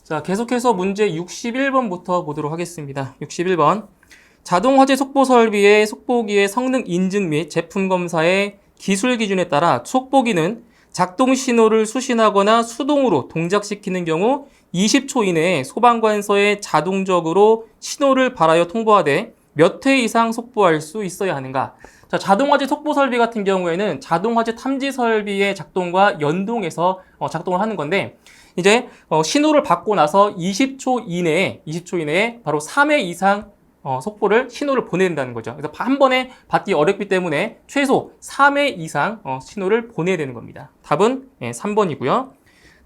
자, 계속해서 문제 61번부터 보도록 하겠습니다. 61번. 자동화재 속보 설비의 속보기의 성능 인증 및 제품 검사의 기술 기준에 따라 속보기는 작동 신호를 수신하거나 수동으로 동작시키는 경우 20초 이내에 소방관서에 자동적으로 신호를 발하여 통보하되 몇 회 이상 속보할 수 있어야 하는가? 자, 자동화재 속보 설비 같은 경우에는 자동화재 탐지 설비의 작동과 연동해서 작동을 하는 건데, 이제 신호를 받고 나서 20초 이내에 바로 3회 이상 속보를 신호를 보내야 된다는 거죠. 그래서 한 번에 받기 어렵기 때문에 최소 3회 이상 신호를 보내야 되는 겁니다. 답은 3번이고요.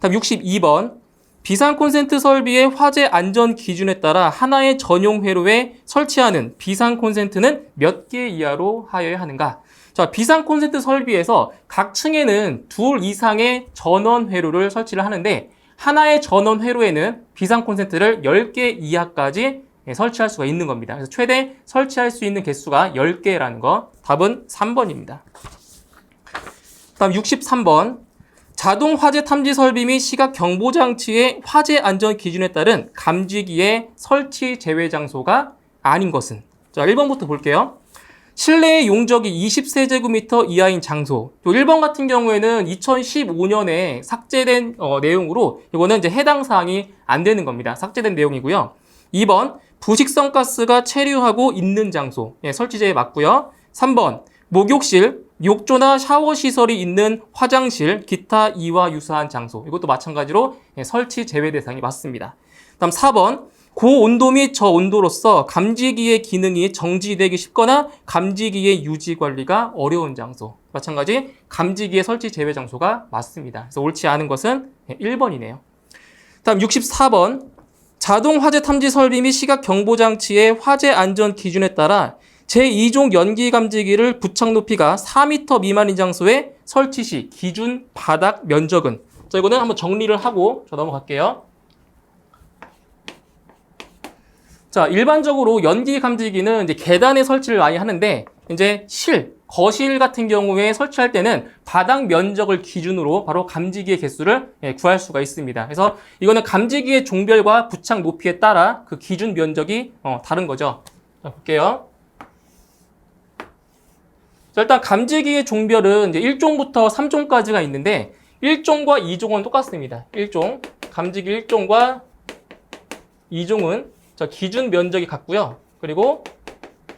다음 62번. 비상 콘센트 설비의 화재 안전 기준에 따라 하나의 전용 회로에 설치하는 비상 콘센트는 몇 개 이하로 하여야 하는가? 자, 비상 콘센트 설비에서 각 층에는 2 이상의 전원 회로를 설치를 하는데, 하나의 전원 회로에는 비상 콘센트를 10개 이하까지 설치할 수가 있는 겁니다. 그래서 최대 설치할 수 있는 개수가 10개라는 거. 답은 3번입니다. 다음 63번. 자동 화재 탐지 설비 및 시각 경보 장치의 화재 안전 기준에 따른 감지기의 설치 제외 장소가 아닌 것은? 자, 1번부터 볼게요. 실내의 용적이 20세제곱미터 이하인 장소. 또 1번 같은 경우에는 2015년에 삭제된 내용으로 이거는 이제 해당 사항이 안 되는 겁니다. 삭제된 내용이고요. 2번, 부식성 가스가 체류하고 있는 장소. 설치 제외 맞고요. 3번, 목욕실, 욕조나 샤워 시설이 있는 화장실, 기타 이와 유사한 장소. 이것도 마찬가지로 설치 제외 대상이 맞습니다. 다음 4번, 고온도 및 저온도로서 감지기의 기능이 정지되기 쉽거나 감지기의 유지 관리가 어려운 장소. 마찬가지 감지기의 설치 제외 장소가 맞습니다. 그래서 옳지 않은 것은 1번이네요. 다음 64번. 자동 화재 탐지 설비 및 시각 경보 장치의 화재 안전 기준에 따라 제2종 연기 감지기를 부착 높이가 4m 미만인 장소에 설치 시 기준 바닥 면적은? 자, 이거는 한번 정리를 하고 넘어갈게요. 자, 일반적으로 연기 감지기는 이제 계단에 설치를 많이 하는데, 이제 거실 같은 경우에 설치할 때는 바닥 면적을 기준으로 바로 감지기의 개수를 구할 수가 있습니다. 그래서 이거는 감지기의 종별과 부착 높이에 따라 그 기준 면적이 다른 거죠. 자, 볼게요. 자, 일단 감지기의 종별은 이제 1종부터 3종까지가 있는데, 1종과 2종은 똑같습니다. 1종, 감지기 1종과 2종은 기준 면적이 같고요. 그리고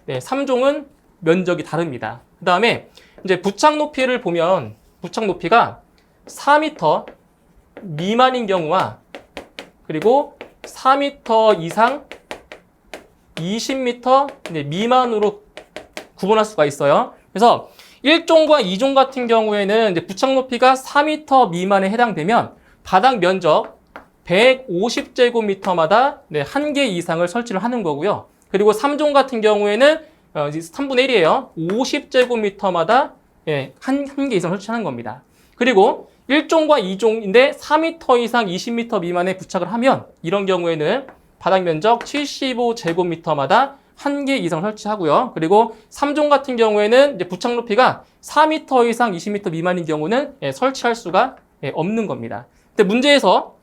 3종은 면적이 다릅니다. 그 다음에 이제 부착 높이를 보면 부착 높이가 4m 미만인 경우와 그리고 4m 이상 20m 미만으로 구분할 수가 있어요. 그래서 1종과 2종 같은 경우에는 이제 부착 높이가 4m 미만에 해당되면 바닥 면적 150제곱미터마다 1개 이상을 설치를 하는 거고요. 그리고 3종 같은 경우에는 3분의 1이에요. 50제곱미터마다 1개 이상 설치하는 겁니다. 그리고 1종과 2종인데 4m 이상 20m 미만에 부착을 하면 이런 경우에는 바닥 면적 75제곱미터마다 1개 이상 설치하고요. 그리고 3종 같은 경우에는 이제 부착 높이가 4m 이상 20m 미만인 경우는 설치할 수가 없는 겁니다. 근데 문제에서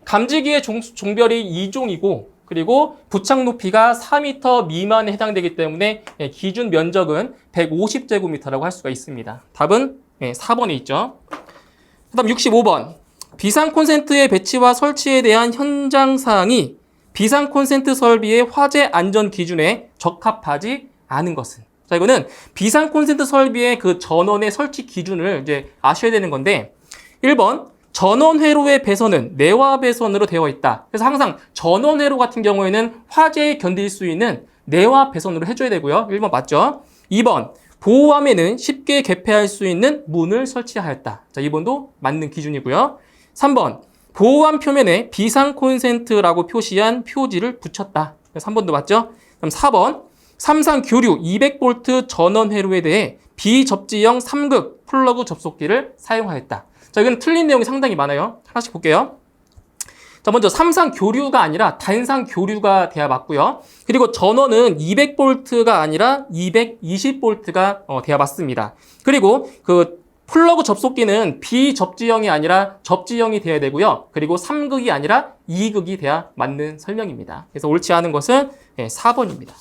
감지기의 종별이 2종이고 그리고 부착 높이가 4m 미만에 해당되기 때문에 기준 면적은 150제곱미터라고 할 수가 있습니다. 답은 4번에 있죠. 그 다음 65번. 비상 콘센트의 배치와 설치에 대한 현장 사항이 비상 콘센트 설비의 화재 안전 기준에 적합하지 않은 것은? 자, 이거는 비상 콘센트 설비의 그 전원의 설치 기준을 이제 아셔야 되는 건데, 1번, 전원 회로의 배선은 내화 배선으로 되어 있다. 그래서 항상 전원 회로 같은 경우에는 화재에 견딜 수 있는 내화 배선으로 해줘야 되고요. 1번 맞죠? 2번, 보호함에는 쉽게 개폐할 수 있는 문을 설치하였다. 자, 2번도 맞는 기준이고요. 3번, 보호함 표면에 비상 콘센트라고 표시한 표지를 붙였다. 3번도 맞죠? 그럼 4번, 삼상 교류 200V 전원 회로에 대해 비접지형 3극 플러그 접속기를 사용하였다. 자, 이건 틀린 내용이 상당히 많아요. 하나씩 볼게요. 자, 먼저 삼상 교류가 아니라 단상 교류가 돼야 맞고요. 그리고 전원은 200V가 아니라 220V가 돼야 맞습니다. 그리고 그 플러그 접속기는 비접지형이 아니라 접지형이 돼야 되고요. 그리고 3극이 아니라 2극이 돼야 맞는 설명입니다. 그래서 옳지 않은 것은 4번입니다.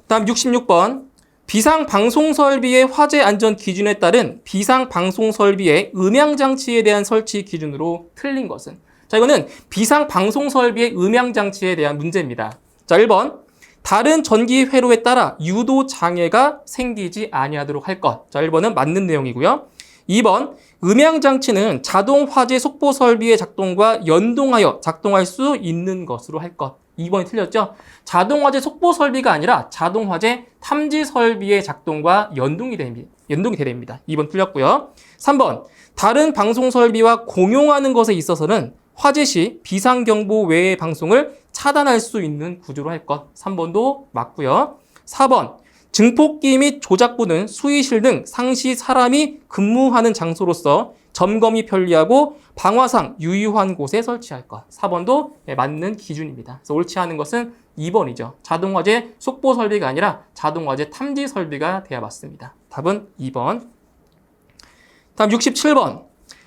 다음 66번. 비상방송설비의 화재 안전 기준에 따른 비상방송설비의 음향장치에 대한 설치 기준으로 틀린 것은? 자, 이거는 비상방송설비의 음향장치에 대한 문제입니다. 자, 1번. 다른 전기 회로에 따라 유도 장애가 생기지 아니하도록 할 것. 자, 1번은 맞는 내용이고요. 2번. 음향장치는 자동 화재 속보 설비의 작동과 연동하여 작동할 수 있는 것으로 할 것. 2번이 틀렸죠? 자동 화재 속보 설비가 아니라 자동 화재 탐지 설비의 작동과 연동이 됩니다. 2번 틀렸고요. 3번. 다른 방송 설비와 공용하는 것에 있어서는 화재 시 비상경보 외의 방송을 차단할 수 있는 구조로 할 것. 3번도 맞고요. 4번. 증폭기 및 조작부는 수의실 등 상시 사람이 근무하는 장소로서 점검이 편리하고 방화상 유의한 곳에 설치할 것. 4번도 맞는 기준입니다. 그래서 옳지 않은 것은 2번이죠. 자동화재 속보 설비가 아니라 자동화재 탐지 설비가 돼야 맞습니다. 답은 2번. 다음 67번.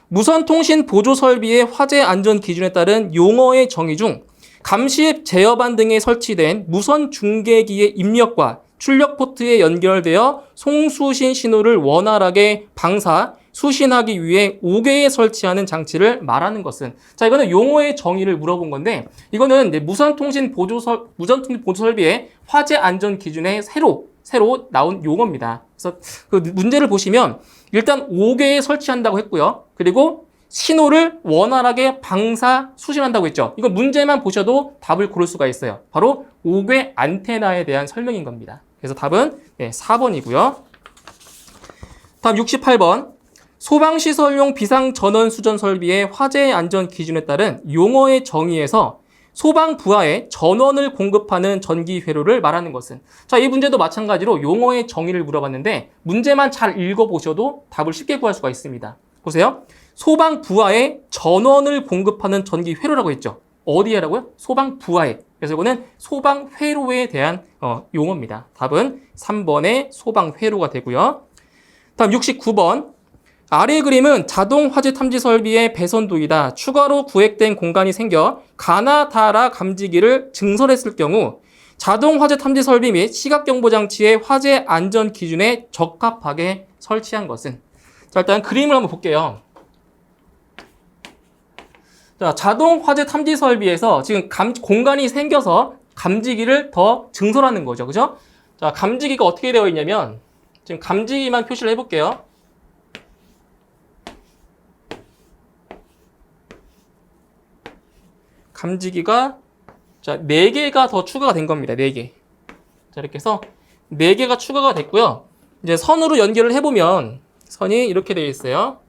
무선통신 보조 설비의 화재 안전 기준에 따른 용어의 정의 중 감시앱 제어반 등에 설치된 무선 중계기의 입력과 출력 포트에 연결되어 송수신 신호를 원활하게 방사, 수신하기 위해 5개에 설치하는 장치를 말하는 것은? 자, 이거는 용어의 정의를 물어본 건데, 이거는 이제 무선통신 보조 설비의 화재 안전 기준에 새로 나온 용어입니다. 그래서 그 문제를 보시면 일단 5개에 설치한다고 했고요. 그리고 신호를 원활하게 방사, 수신한다고 했죠. 이거 문제만 보셔도 답을 고를 수가 있어요. 바로 5개 안테나에 대한 설명인 겁니다. 그래서 답은 4번이고요. 다음 68번. 소방시설용 비상전원 수전 설비의 화재 안전 기준에 따른 용어의 정의에서 소방 부하에 전원을 공급하는 전기 회로를 말하는 것은? 자, 이 문제도 마찬가지로 용어의 정의를 물어봤는데 문제만 잘 읽어보셔도 답을 쉽게 구할 수가 있습니다. 보세요. 소방 부하에 전원을 공급하는 전기 회로라고 했죠. 어디에라고요? 소방 부하에. 그래서 이거는 소방 회로에 대한 용어입니다. 답은 3번의 소방 회로가 되고요. 다음 69번. 아래 그림은 자동 화재 탐지 설비의 배선도이다. 추가로 구획된 공간이 생겨 가나다라 감지기를 증설했을 경우 자동 화재 탐지 설비 및 시각 경보 장치의 화재 안전 기준에 적합하게 설치한 것은? 자, 일단 그림을 한번 볼게요. 자, 자동 화재 탐지 설비에서 지금 공간이 생겨서 감지기를 더 증설하는 거죠. 그죠? 자, 감지기가 어떻게 되어 있냐면 지금 감지기만 표시를 해볼게요. 감지기가 자, 4개가 더 추가가 된 겁니다. 4개. 자, 이렇게 해서 4개가 추가가 됐고요. 이제 선으로 연결을 해보면 선이 이렇게 되어 있어요.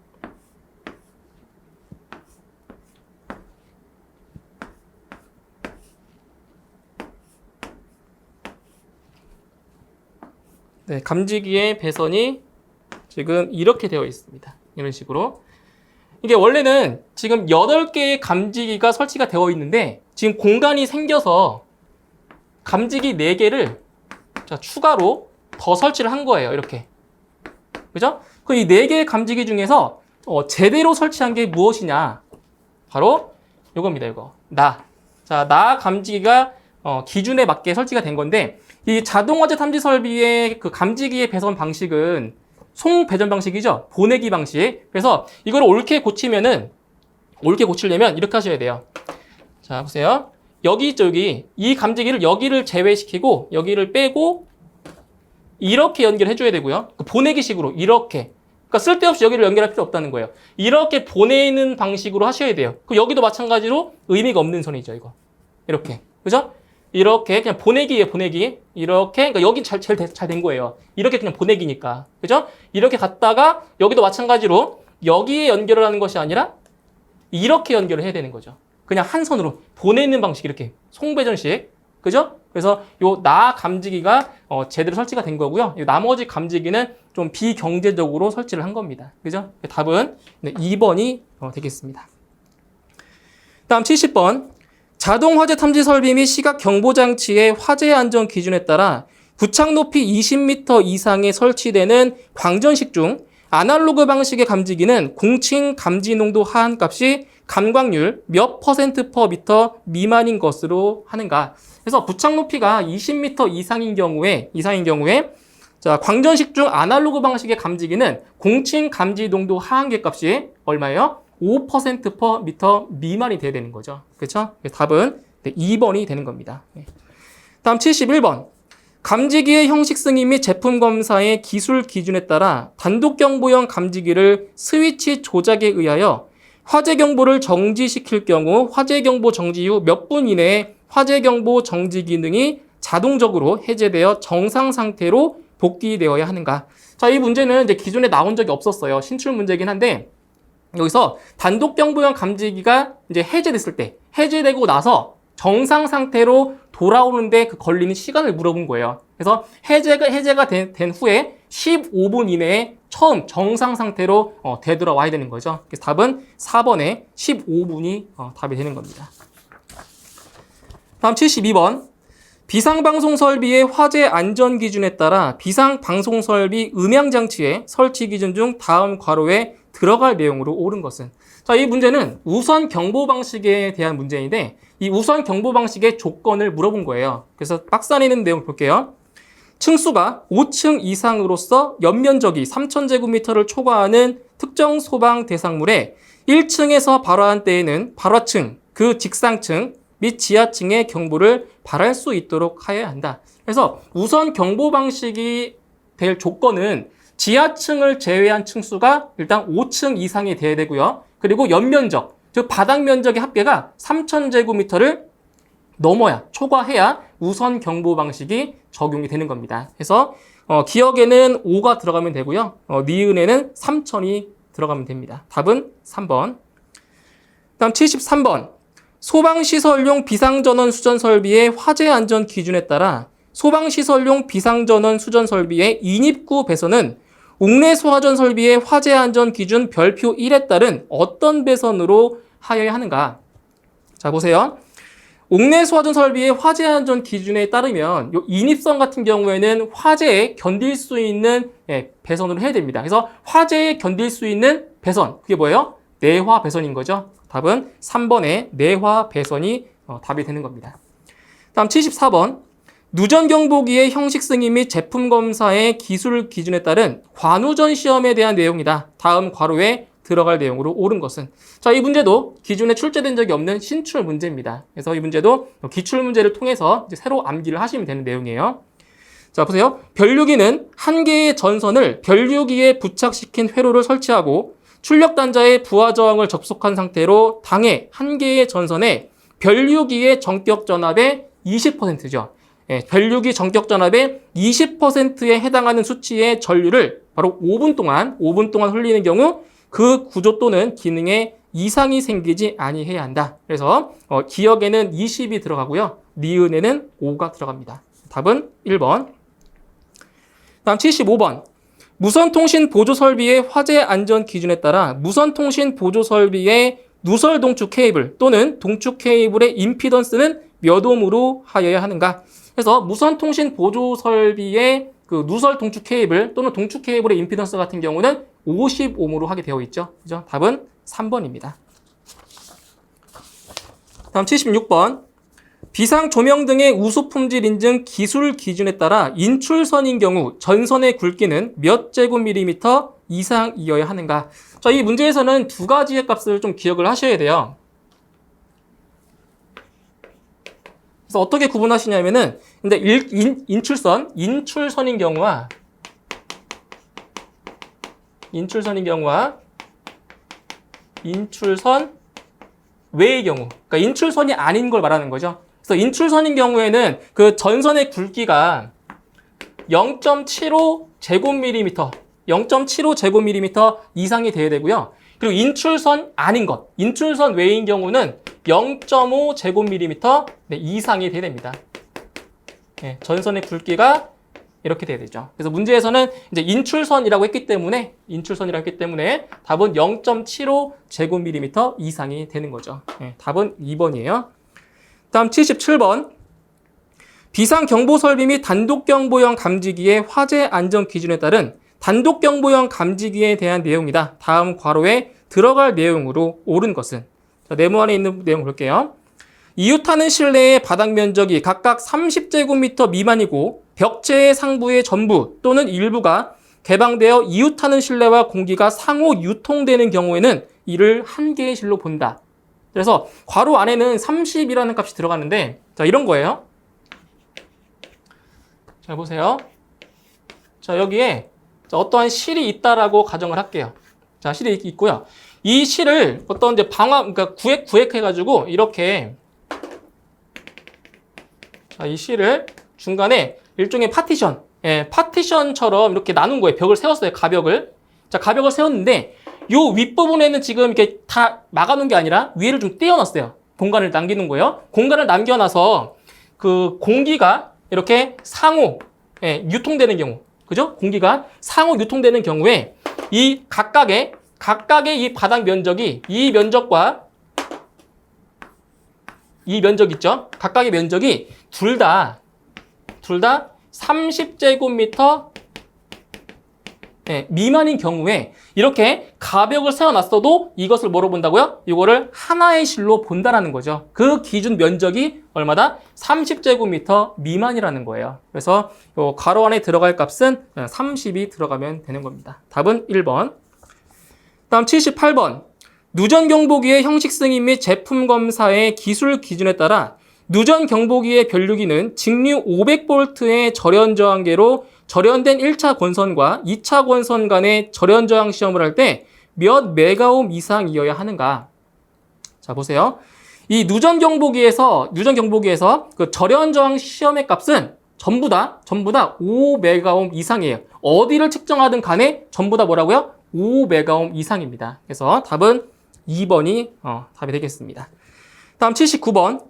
네, 감지기의 배선이 지금 이렇게 되어 있습니다. 이런 식으로. 이게 원래는 지금 8개의 감지기가 설치가 되어 있는데 지금 공간이 생겨서 감지기 4개를 자, 추가로 더 설치를 한 거예요. 이렇게. 그죠? 그럼 이 4개의 감지기 중에서 제대로 설치한 게 무엇이냐? 바로 이겁니다. 이거. 자, 나 감지기가 기준에 맞게 설치가 된 건데 이 자동화재 탐지 설비의 그 감지기의 배선 방식은 송배전 방식이죠. 보내기 방식. 그래서 이걸 옳게 고치려면 이렇게 하셔야 돼요. 자, 보세요. 여기 있죠, 여기. 이 감지기를 여기를 제외시키고 여기를 빼고 이렇게 연결해 줘야 되고요. 보내기식으로 이렇게. 그러니까 쓸데없이 여기를 연결할 필요 없다는 거예요. 이렇게 보내는 방식으로 하셔야 돼요. 여기도 마찬가지로 의미가 없는 선이죠, 이거. 이렇게. 그죠? 이렇게 그냥 보내기예요, 보내기. 이렇게. 그러니까 여기 제일 잘 된 거예요. 이렇게 그냥 보내기니까. 그죠? 이렇게 갔다가 여기도 마찬가지로 여기에 연결을 하는 것이 아니라 이렇게 연결을 해야 되는 거죠. 그냥 한 선으로 보내는 방식 이렇게 송배전식. 그죠? 그래서 요 나 감지기가 제대로 설치가 된 거고요. 이 나머지 감지기는 좀 비경제적으로 설치를 한 겁니다. 그죠? 답은 2번이 되겠습니다. 다음 70번. 자동 화재 탐지 설비 및 시각 경보 장치의 화재 안전 기준에 따라 부착 높이 20m 이상에 설치되는 광전식 중 아날로그 방식의 감지기는 공칭 감지 농도 하한값이 감광률 몇 %/미터 미만인 것으로 하는가. 그래서 부착 높이가 20m 이상인 경우에 자, 광전식 중 아날로그 방식의 감지기는 공칭 감지 농도 하한계 값이 얼마예요? 5%/미터 미만이 돼야 되는 거죠. 그렇죠? 답은 2번이 되는 겁니다. 다음 71번. 감지기의 형식 승인 및 제품 검사의 기술 기준에 따라 단독 경보형 감지기를 스위치 조작에 의하여 화재 경보를 정지시킬 경우 화재 경보 정지 후 몇 분 이내에 화재 경보 정지 기능이 자동적으로 해제되어 정상 상태로 복귀되어야 하는가. 자, 이 문제는 이제 기존에 나온 적이 없었어요. 신출 문제긴 한데 여기서 단독 경보형 감지기가 이제 해제됐을 때, 해제되고 나서 정상 상태로 돌아오는데 그 걸리는 시간을 물어본 거예요. 그래서 해제가 된 후에 15분 이내에 처음 정상 상태로 되돌아와야 되는 거죠. 그래서 답은 4번에 15분이 답이 되는 겁니다. 다음 72번. 비상방송 설비의 화재 안전 기준에 따라 비상방송 설비 음향장치의 설치 기준 중 다음 괄호에 들어갈 내용으로 옳은 것은. 자, 이 문제는 우선 경보 방식에 대한 문제인데 이 우선 경보 방식의 조건을 물어본 거예요. 그래서 박스 안에 있는 내용 볼게요. 층수가 5층 이상으로서 연면적이 3,000제곱미터를 초과하는 특정 소방 대상물에 1층에서 발화한 때에는 발화층, 그 직상층 및 지하층의 경보를 발할 수 있도록 하여야 한다. 그래서 우선 경보 방식이 될 조건은 지하층을 제외한 층수가 일단 5층 이상이 돼야 되고요. 그리고 연면적, 즉 바닥 면적의 합계가 3,000제곱미터를 넘어야, 초과해야 우선 경보 방식이 적용이 되는 겁니다. 그래서 기억에는 5가 들어가면 되고요. 니은에는 3,000이 들어가면 됩니다. 답은 3번. 다음 73번. 소방시설용 비상전원 수전 설비의 화재 안전 기준에 따라 소방시설용 비상전원 수전 설비의 인입구 배선은 옥내 소화전 설비의 화재 안전 기준 별표 1에 따른 어떤 배선으로 하여야 하는가? 자, 보세요. 옥내 소화전 설비의 화재 안전 기준에 따르면 이 인입선 같은 경우에는 화재에 견딜 수 있는 배선으로 해야 됩니다. 그래서 화재에 견딜 수 있는 배선, 그게 뭐예요? 내화 배선인 거죠. 답은 3번의 내화 배선이 답이 되는 겁니다. 다음 74번. 누전 경보기의 형식 승인 및 제품 검사의 기술 기준에 따른 관우전 시험에 대한 내용이다. 다음 괄호에 들어갈 내용으로 옳은 것은. 자, 이 문제도 기존에 출제된 적이 없는 신출 문제입니다. 그래서 이 문제도 기출 문제를 통해서 이제 새로 암기를 하시면 되는 내용이에요. 자, 보세요. 변류기는 한 개의 전선을 변류기에 부착시킨 회로를 설치하고 출력 단자의 부하 저항을 접속한 상태로 당해 한 개의 전선에 변류기의 전격 전압의 20%죠. 변류기 전격 전압의 20%에 해당하는 수치의 전류를 바로 5분 동안 흘리는 경우 그 구조 또는 기능에 이상이 생기지 아니해야 한다. 그래서 기억에는 20이 들어가고요. 니은에는 5가 들어갑니다. 답은 1번. 다음 75번. 무선통신 보조 설비의 화재 안전 기준에 따라 무선통신 보조 설비의 누설 동축 케이블 또는 동축 케이블의 임피던스는 몇 옴으로 하여야 하는가? 그래서 무선통신 보조 설비의 그 누설 동축 케이블 또는 동축 케이블의 임피던스 같은 경우는 50옴으로 하게 되어 있죠. 그죠? 답은 3번입니다. 다음 76번. 비상 조명 등의 우수 품질 인증 기술 기준에 따라 인출선인 경우 전선의 굵기는 몇 제곱밀리미터 이상이어야 하는가? 자, 이 문제에서는 두 가지의 값을 좀 기억을 하셔야 돼요. 그래서 어떻게 구분하시냐면은, 근데 인출선인 경우와 인출선 외의 경우, 그러니까 인출선이 아닌 걸 말하는 거죠. 그래서 인출선인 경우에는 그 전선의 굵기가 0.75 제곱밀리미터 이상이 돼야 되고요. 그리고 인출선 아닌 것, 인출선 외인 경우는 0.5 제곱밀리미터 이상이 돼야 됩니다. 전선의 굵기가 이렇게 돼야 되죠. 그래서 문제에서는 이제 인출선이라고 했기 때문에 답은 0.75 제곱밀리미터 이상이 되는 거죠. 답은 2번이에요. 다음 77번. 비상경보 설비 및 단독경보형 감지기의 화재 안전 기준에 따른 단독 경보형 감지기에 대한 내용이다. 다음 괄호에 들어갈 내용으로 옳은 것은. 자, 네모 안에 있는 내용 볼게요. 이웃하는 실내의 바닥 면적이 각각 30제곱미터 미만이고 벽체의 상부의 전부 또는 일부가 개방되어 이웃하는 실내와 공기가 상호 유통되는 경우에는 이를 한 개의 실로 본다. 그래서 괄호 안에는 30이라는 값이 들어가는데 자, 이런 거예요. 잘 보세요. 자, 여기에 어떠한 실이 있다라고 가정을 할게요. 자, 실이 있고요. 이 실을 어떤 이제 그러니까 구획해가지고 이렇게 자, 이 실을 중간에 일종의 파티션, 파티션처럼 이렇게 나눈 거예요. 벽을 세웠어요. 가벽을. 자, 가벽을 세웠는데 요 윗부분에는 지금 이렇게 다 막아놓은 게 아니라 위를 좀 띄워놨어요. 공간을 남기는 거예요. 공간을 남겨놔서 그 공기가 이렇게 상호 유통되는 경우, 그죠? 공기가 상호 유통되는 경우에 이 각각의 이 바닥 면적이 이 면적과 이 면적 있죠? 각각의 면적이 둘 다 30제곱미터 미만인 경우에 이렇게 가벽을 세워놨어도 이것을 뭐로 본다고요? 이거를 하나의 실로 본다라는 거죠. 그 기준 면적이 얼마다? 30제곱미터 미만이라는 거예요. 그래서 요 괄호 안에 들어갈 값은 30이 들어가면 되는 겁니다. 답은 1번. 다음 78번. 누전 경보기의 형식 승인 및 제품 검사의 기술 기준에 따라 누전 경보기의 변류기는 직류 500V의 절연 저항계로 절연된 1차 권선과 2차 권선 간의 절연 저항 시험을 할 때 몇 메가옴 이상이어야 하는가? 자, 보세요. 이 누전 경보기에서 그 절연 저항 시험의 값은 전부 다 5메가옴 이상이에요. 어디를 측정하든 간에 전부 다 뭐라고요? 5메가옴 이상입니다. 그래서 답은 2번이 답이 되겠습니다. 다음 79번.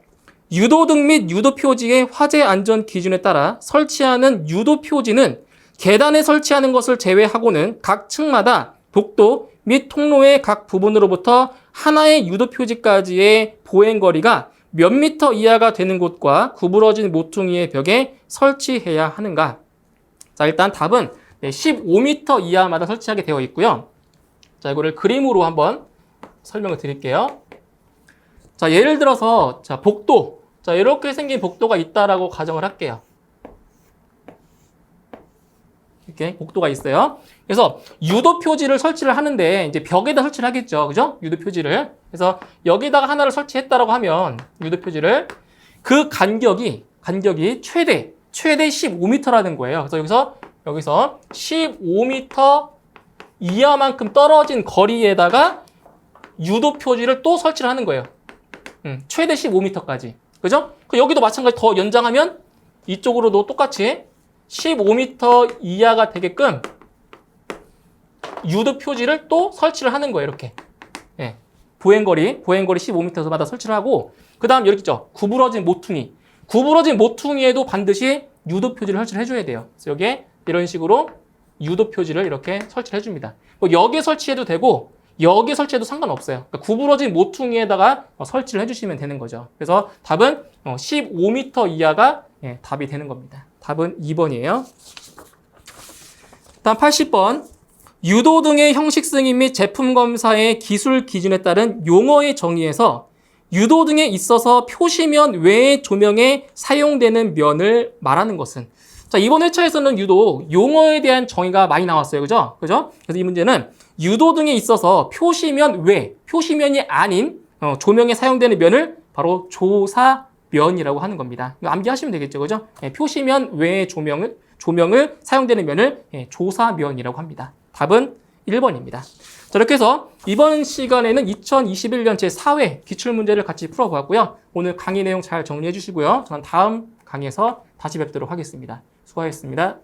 유도등 및 유도표지의 화재 안전 기준에 따라 설치하는 유도표지는 계단에 설치하는 것을 제외하고는 각 층마다 복도 및 통로의 각 부분으로부터 하나의 유도표지까지의 보행거리가 몇 미터 이하가 되는 곳과 구부러진 모퉁이의 벽에 설치해야 하는가? 자, 일단 답은 15m 이하마다 설치하게 되어 있고요. 자, 이거를 그림으로 한번 설명을 드릴게요. 자, 예를 들어서 자, 복도. 자, 이렇게 생긴 복도가 있다라고 가정을 할게요. 이렇게 복도가 있어요. 그래서 유도 표지를 설치를 하는데 이제 벽에다 설치를 하겠죠. 그죠? 유도 표지를. 그래서 여기다가 하나를 설치했다라고 하면 유도 표지를 그 간격이 최대 15m라는 거예요. 그래서 여기서 15m 이하만큼 떨어진 거리에다가 유도 표지를 또 설치를 하는 거예요. 최대 15m까지. 그죠? 여기도 마찬가지 더 연장하면 이쪽으로도 똑같이 15m 이하가 되게끔 유도 표지를 또 설치를 하는 거예요. 이렇게. 보행거리 15m마다 설치를 하고, 그 다음 여기 있죠. 구부러진 모퉁이에도 반드시 유도 표지를 설치를 해줘야 돼요. 그래서 여기에 이런 식으로 유도 표지를 이렇게 설치를 해줍니다. 여기에 설치해도 되고, 여기에 설치해도 상관없어요. 그러니까 구부러진 모퉁이에다가 설치를 해주시면 되는 거죠. 그래서 답은 15m 이하가 답이 되는 겁니다. 답은 2번이에요. 다음 80번. 유도 등의 형식 승인 및 제품 검사의 기술 기준에 따른 용어의 정의에서 유도 등에 있어서 표시면 외의 조명에 사용되는 면을 말하는 것은. 자, 이번 회차에서는 유독 용어에 대한 정의가 많이 나왔어요. 그죠? 그래서 이 문제는 유도 등에 있어서 표시면 외, 표시면이 아닌 조명에 사용되는 면을 바로 조사면이라고 하는 겁니다. 이거 암기하시면 되겠죠. 그죠? 표시면 외의 조명을 사용되는 면을 조사면이라고 합니다. 답은 1번입니다. 자, 이렇게 해서 이번 시간에는 2021년 제4회 기출문제를 같이 풀어보았고요. 오늘 강의 내용 잘 정리해 주시고요. 저는 다음 강의에서 다시 뵙도록 하겠습니다. 수고하셨습니다.